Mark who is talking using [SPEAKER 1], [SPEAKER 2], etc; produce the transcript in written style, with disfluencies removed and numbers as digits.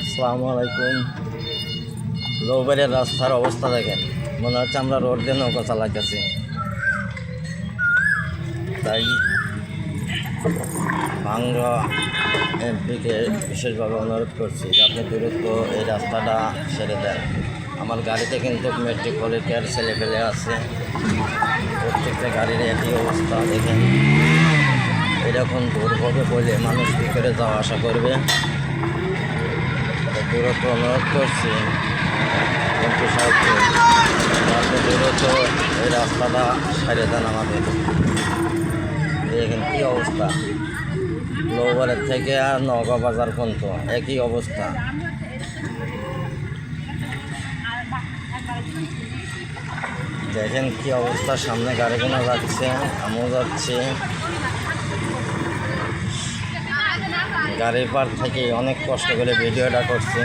[SPEAKER 1] আসসালামু আলাইকুম। রোববারের রাস্তার অবস্থা দেখেন, মনে হচ্ছে আমরা রোড দিয়ে নৌকা চালাইতেছি। তাই ভাঙ্গা এমপিকে বিশেষভাবে অনুরোধ করছি যে আপনি দ্রুত এই রাস্তাটা সেরে দেন। আমার গাড়িতে কিন্তু মেট্রিক পরীক্ষার ছেলে ফেলে আছে, প্রত্যেকটা গাড়ির একই অবস্থা দেখেন। এরকম দুর্ভোগে বলে মানুষ কী করে যাওয়া আসা করবে। দ্রুত অনুরোধ করছি এমপি সাহেবকে, আপনি দ্রুত এই রাস্তাটা সেরে দেন আমাদের। দেখেন কী অবস্থা, লোবারের থেকে আর নওগাঁ বাজার পর্যন্ত একই অবস্থা। দেখেন কি অবস্থা, সামনে গাড়িগুলো যাচ্ছে, আমিও যাচ্ছি। গাড়ির পার থেকে অনেক কষ্ট করে ভিডিওটা করছি।